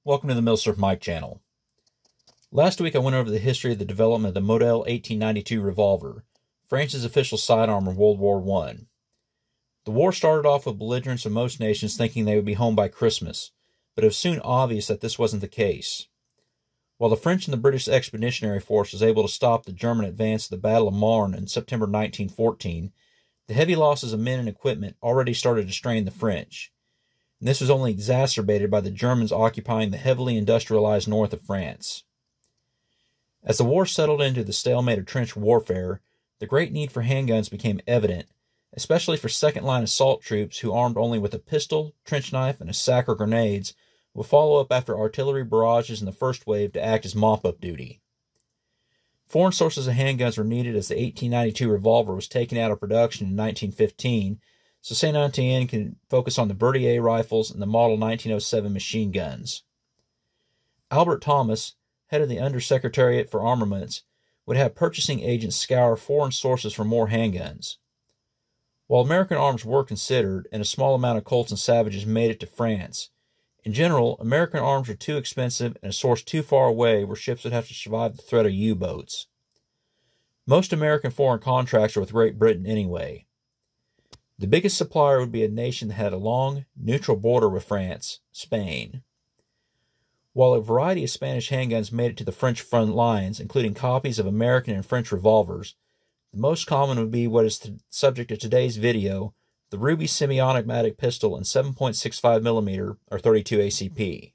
Welcome to the Milsurf Mike channel. Last week I went over the history of the development of the Model 1892 revolver, France's official sidearm in World War I. The war started off with belligerence of most nations thinking they would be home by Christmas, but it was soon obvious that this wasn't the case. While the French and the British Expeditionary Force was able to stop the German advance at the Battle of Marne in September 1914, the heavy losses of men and equipment already started to strain the French. And this was only exacerbated by the Germans occupying the heavily industrialized north of France. As the war settled into the stalemate of trench warfare, the great need for handguns became evident, especially for second-line assault troops who, armed only with a pistol, trench knife, and a sack of grenades, would follow up after artillery barrages in the first wave to act as mop-up duty. Foreign sources of handguns were needed as the 1892 revolver was taken out of production in 1915, so Saint-Étienne could focus on the Berthier rifles and the Model 1907 machine guns. Albert Thomas, head of the Undersecretariat for Armaments, would have purchasing agents scour foreign sources for more handguns. While American arms were considered, and a small amount of Colts and Savages made it to France, in general, American arms were too expensive and a source too far away where ships would have to survive the threat of U-boats. Most American foreign contracts are with Great Britain anyway. The biggest supplier would be a nation that had a long, neutral border with France, Spain. While a variety of Spanish handguns made it to the French front lines, including copies of American and French revolvers, the most common would be what is the subject of today's video, the Rubies semi-automatic pistol in 7.65mm or 32 ACP.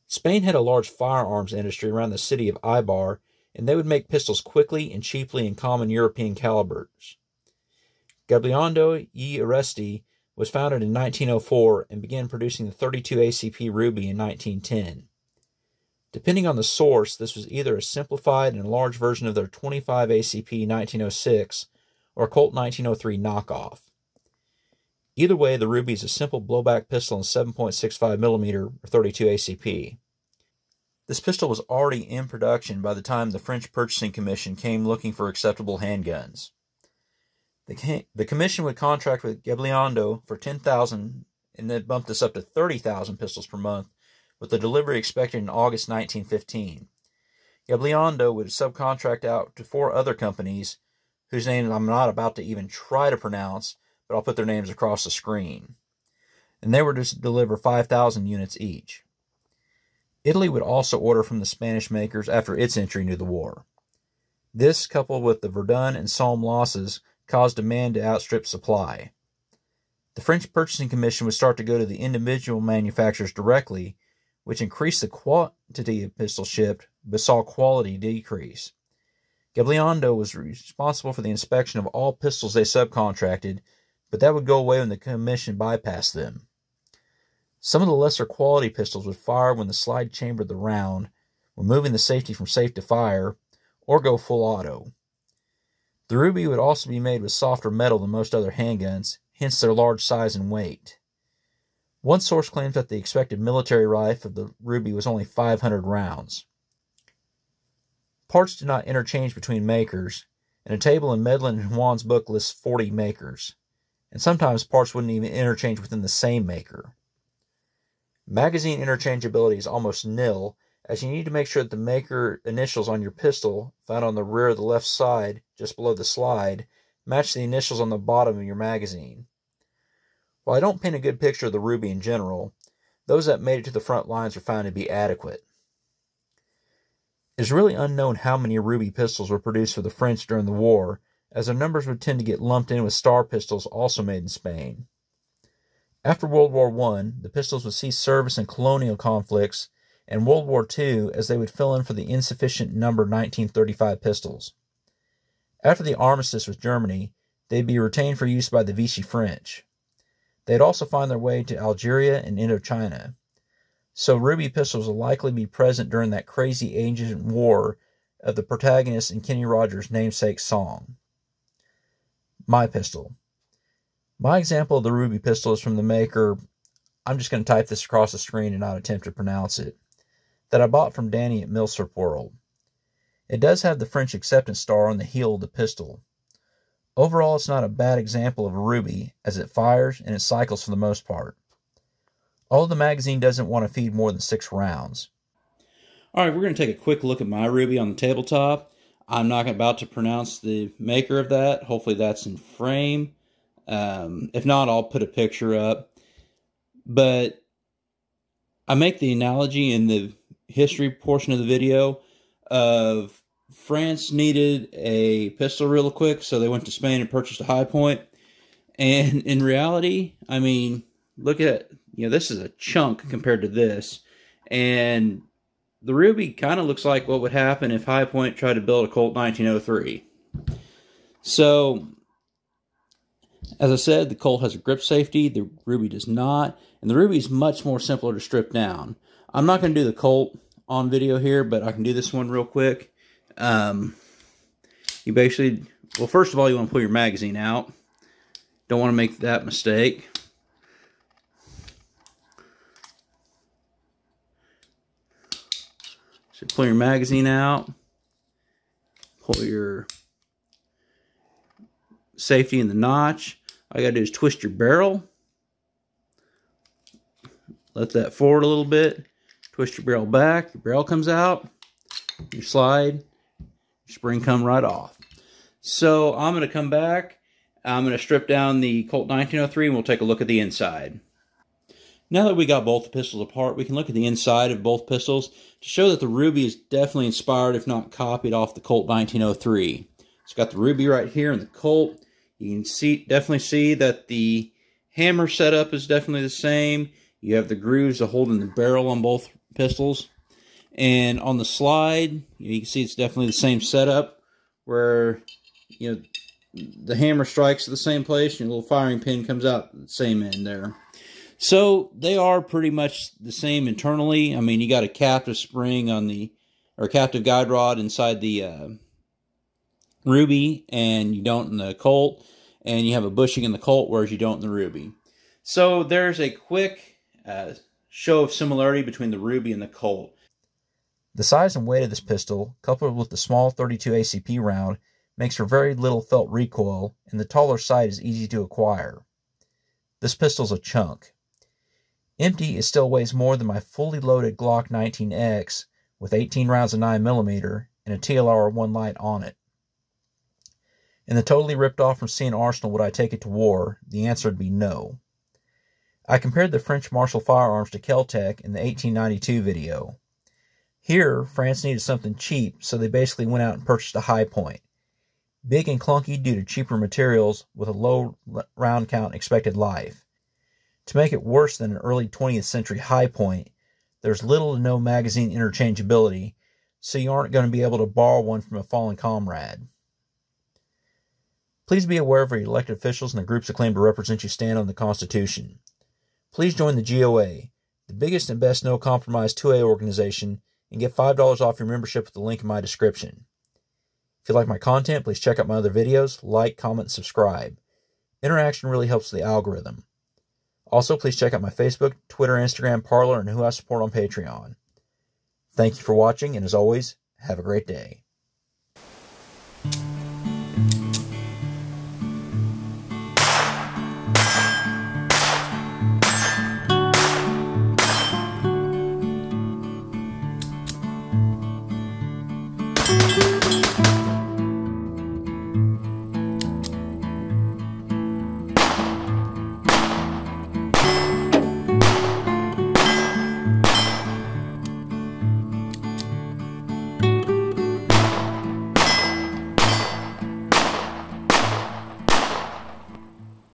Spain had a large firearms industry around the city of Eibar, and they would make pistols quickly and cheaply in common European calibers. Gabilondo y Aresti was founded in 1904 and began producing the 32 ACP Ruby in 1910. Depending on the source, this was either a simplified and enlarged version of their 25 ACP 1906 or Colt 1903 knockoff. Either way, the Ruby is a simple blowback pistol in 7.65mm or 32 ACP. This pistol was already in production by the time the French Purchasing Commission came looking for acceptable handguns. The commission would contract with Gabilondo for 10,000 and then bump this up to 30,000 pistols per month, with the delivery expected in August 1915. Gabilondo would subcontract out to 4 other companies, whose names I'm not about to even try to pronounce, but I'll put their names across the screen. And they were to deliver 5,000 units each. Italy would also order from the Spanish makers after its entry into the war. This, coupled with the Verdun and Somme losses, caused demand to outstrip supply. The French Purchasing Commission would start to go to the individual manufacturers directly, which increased the quantity of pistols shipped, but saw quality decrease. Gabilondo was responsible for the inspection of all pistols they subcontracted, but that would go away when the commission bypassed them. Some of the lesser quality pistols would fire when the slide chambered the round, removing the safety from safe to fire, or go full auto. The Ruby would also be made with softer metal than most other handguns, hence their large size and weight. One source claims that the expected military life of the Ruby was only 500 rounds. Parts did not interchange between makers, and a table in Medlin and Huon's book lists 40 makers, and sometimes parts wouldn't even interchange within the same maker. Magazine interchangeability is almost nil, as you need to make sure that the maker initials on your pistol, found on the rear of the left side, just below the slide, match the initials on the bottom of your magazine. While I don't paint a good picture of the Ruby in general, those that made it to the front lines were found to be adequate. It is really unknown how many Ruby pistols were produced for the French during the war, as their numbers would tend to get lumped in with Star pistols also made in Spain. After World War I, the pistols would cease service in colonial conflicts, and World War II, as they would fill in for the insufficient number 1935 pistols. After the armistice with Germany, they'd be retained for use by the Vichy French. They'd also find their way to Algeria and Indochina. So Ruby pistols will likely be present during that crazy ancient war of the protagonist in Kenny Rogers' namesake song. My pistol. My example of the Ruby pistol is from the maker, I'm just going to type this across the screen and not attempt to pronounce it, that I bought from Danny at Milsurf World. It does have the French acceptance star on the heel of the pistol. Overall, it's not a bad example of a Ruby, as it fires and it cycles for the most part. although the magazine doesn't want to feed more than 6 rounds. All right, we're going to take a quick look at my Ruby on the tabletop. I'm not about to pronounce the maker of that. Hopefully that's in frame. If not, I'll put a picture up. But I make the analogy in the history portion of the video of France needed a pistol real quick, so they went to Spain and purchased a High Point. And in reality, I mean, look at, this is a chunk compared to this. And the Ruby kind of looks like what would happen if High Point tried to build a Colt 1903. So, as I said, the Colt has a grip safety, the Ruby does not, and the Ruby is much more simpler to strip down. I'm not going to do the Colt on video here, but I can do this one real quick. You basically, well, first of all, you want to pull your magazine out. Don't want to make that mistake. So pull your magazine out, pull your safety in the notch. All you gotta do is twist your barrel. Let that forward a little bit. Twist your barrel back. Your barrel comes out. You slide. Your spring come right off. So I'm going to come back. I'm going to strip down the Colt 1903 and we'll take a look at the inside. Now that we got both the pistols apart, we can look at the inside of both pistols to show that the Ruby is definitely inspired, if not copied, off the Colt 1903. It's got the Ruby right here in the Colt. You can definitely see that the hammer setup is definitely the same. You have the grooves to hold in the barrel on both pistols. And on the slide, you can see it's definitely the same setup where, the hammer strikes at the same place and your little firing pin comes out the same end there. So they are pretty much the same internally. I mean, you got a captive spring on or captive guide rod inside the Ruby, and you don't in the Colt, and you have a bushing in the Colt, whereas you don't in the Ruby. So there's a quick show of similarity between the Ruby and the Colt. The size and weight of this pistol, coupled with the small 32 ACP round, makes for very little felt recoil, and the taller sight is easy to acquire. This pistol's a chunk. Empty, it still weighs more than my fully loaded Glock 19X with 18 rounds of 9mm and a TLR 1 light on it. In the totally ripped off from seeing Arsenal would I take it to war, the answer would be no. I compared the French Marshall firearms to Kel-Tec in the 1892 video. Here, France needed something cheap, so they basically went out and purchased a High Point. Big and clunky due to cheaper materials with a low round count expected life. To make it worse than an early 20th century High Point, there's little to no magazine interchangeability, so you aren't going to be able to borrow one from a fallen comrade. Please be aware of your elected officials and the groups that claim to represent you stand on the Constitution. Please join the GOA, the biggest and best no-compromise 2A organization, and get $5 off your membership with the link in my description. If you like my content, please check out my other videos, like, comment, and subscribe. Interaction really helps the algorithm. Also, please check out my Facebook, Twitter, Instagram, Parler, and who I support on Patreon. Thank you for watching, and as always, have a great day.